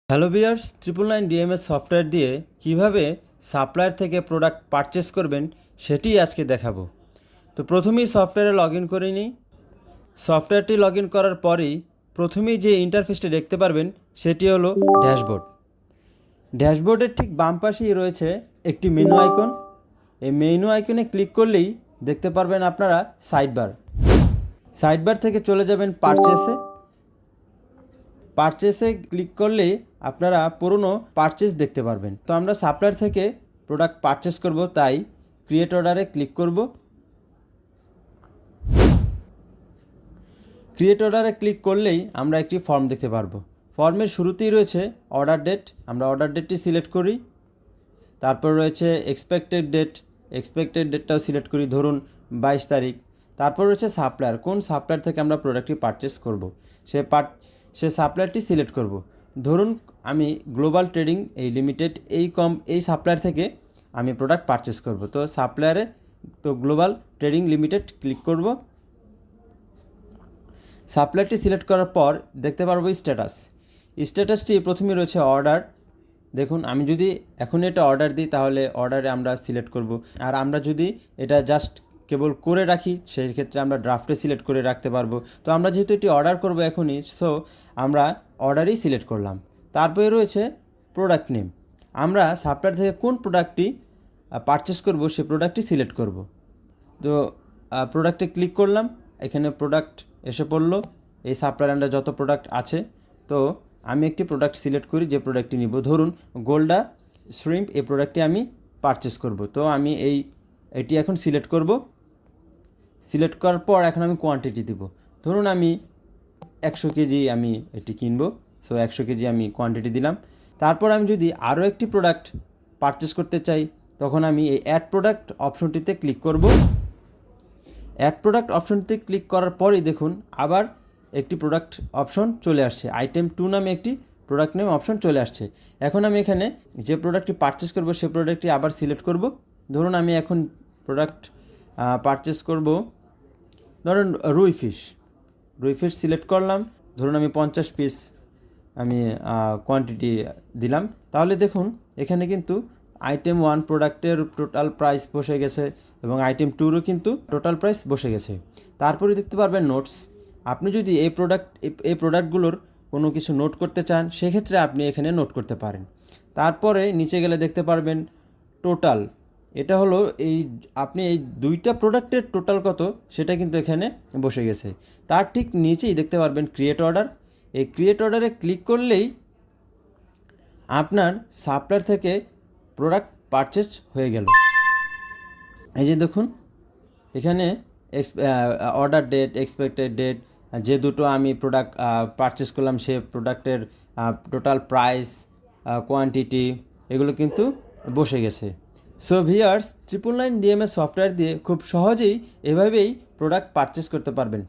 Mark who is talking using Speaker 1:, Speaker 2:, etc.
Speaker 1: Hello viewers, 999 DMS software দিয়ে কিভাবে supplier থেকে প্রোডাক্ট পারচেস করবেন সেটিই আজকে দেখাবো। তো প্রথমেই সফটওয়্যারে লগ ইন করে নিই। সফটওয়্যারটি লগ ইন করার পরেই প্রথমেই যে ইন্টারফেসটি দেখতে পারবেন সেটি হলো ড্যাশবোর্ড। ড্যাশবোর্ডের ঠিক বাম পাশেই রয়েছে একটি মেনু আইকন। এই মেনু আইকনে ক্লিক করলেই দেখতে পারবেন আপনারা সাইডবার। সাইডবার থেকে চলে যাবেন পারচেসে। পারচেসে ক্লিক করলেই আপনারা পুরনো পারচেস দেখতে পারবেন। তো আমরা সাপ্লায়ার থেকে প্রোডাক্ট পারচেস করব, তাই ক্রিয়েট অর্ডারে ক্লিক করব। ক্রিয়েট অর্ডারে ক্লিক করলেই আমরা একটি ফর্ম দেখতে পারবো। ফর্মের শুরুতেই রয়েছে অর্ডার ডেট, আমরা অর্ডার ডেটটি সিলেক্ট করি। তারপর রয়েছে এক্সপেক্টেড ডেটটাও সিলেক্ট করি, ধরুন 22 তারিখ। তারপর রয়েছে সাপ্লায়ার, কোন সাপ্লায়ার থেকে আমরা প্রোডাক্টটি পারচেস করব সে সাপ্লায়ারটি সিলেক্ট করব। ধরুন আমি গ্লোবাল ট্রেডিং লিমিটেড এই সাপ্লায়ার থেকে আমি প্রোডাক্ট পারচেস করব। তো সাপ্লায়ারে গ্লোবাল ট্রেডিং লিমিটেড ক্লিক করব। সাপ্লায়ারটি সিলেক্ট করার পর দেখতে পারবো স্ট্যাটাসটি প্রথমে রয়েছে অর্ডার। দেখুন, আমি যদি এখন এটা অর্ডার দিই তাহলে অর্ডারে আমরা সিলেক্ট করব, আর আমরা যদি এটা জাস্ট কেবল করে রাখি সেই ক্ষেত্রে আমরা ড্রাফটে সিলেক্ট করে রাখতে পারবো। তো আমরা যেহেতু এটি অর্ডার করব এখনই, সো আমরা অর্ডারই সিলেক্ট করলাম। তারপরে রয়েছে প্রোডাক্ট নেম, আমরা সাপ্লায়ার থেকে কোন প্রোডাক্টটি পারচেস করব সেই প্রোডাক্টটি সিলেক্ট করব। তো প্রোডাক্টে ক্লিক করলাম, এখানে প্রোডাক্ট এসে পড়লো, এই সাপ্লায়ার আন্ডার যত প্রোডাক্ট আছে। তো আমি একটি প্রোডাক্ট সিলেক্ট করি, যে প্রোডাক্টটি নিব, ধরুন গোল্ডা শ্রিম্প, এই প্রোডাক্টটি আমি পারচেস করব। তো আমি এটি এখন সিলেক্ট করব। সিলেক্ট করার পর এখন আমি কোয়ান্টিটি দেব, ধরুন আমি 100 কেজি আমি এটি কিনবো, সো 100 কেজি আমি কোয়ান্টিটি দিলাম। তারপর আমি যদি আরও একটি প্রোডাক্ট পারচেস করতে চাই তখন আমি এই অ্যাড প্রোডাক্ট অপশনটিতে ক্লিক করব। অ্যাড প্রোডাক্ট অপশনটিতে ক্লিক করার পরেই দেখুন আবার একটি প্রোডাক্ট অপশন চলে আসছে, আইটেম 2 নামে একটি প্রোডাক্ট নেম অপশন চলে আসছে। এখন আমি এখানে যে প্রোডাক্টটি পারচেস করব সেই প্রোডাক্টটি আবার সিলেক্ট করব। ধরুন আমি এখন প্রোডাক্ট পারচেস করব, ধরুন রুই ফিশ সিলেক্ট করলাম। ধরুন আমি 50 পিস আমি কোয়ান্টিটি দিলাম। তাহলে দেখুন এখানে কিন্তু আইটেম 1 প্রোডাক্টের টোটাল প্রাইস বসে গেছে এবং আইটেম 2রও কিন্তু টোটাল প্রাইস বসে গেছে। তারপরে দেখতে পারবেন নোটস, আপনি যদি এই প্রোডাক্টগুলোর কোনো কিছু নোট করতে চান সেক্ষেত্রে আপনি এখানে নোট করতে পারেন। তারপরে নিচে গেলে দেখতে পারবেন টোটাল, এটা হলো আপনি এই দুইটা প্রোডাক্টের টোটাল কত সেটা কিন্তু এখানে বসে গেছে। তার ঠিক নিচেই দেখতে পারবেন ক্রিয়েট অর্ডার, এই ক্রিয়েট অর্ডারে ক্লিক করলেই আপনার সাপ্লায়ার থেকে প্রোডাক্ট পারচেস হয়ে গেল। এই যে দেখুন এখানে অর্ডার ডেট, এক্সপেক্টেড ডেট, যে দুটো আমি প্রোডাক্ট পারচেস করলাম সে প্রোডাক্টের টোটাল প্রাইস, কোয়ান্টিটি, এগুলো কিন্তু বসে গেছে। সো ভিউয়ার্স, 999 ডিএমএস সফটওয়্যার দিয়ে খুব সহজেই এভাবেই প্রোডাক্ট পারচেস করতে পারবেন।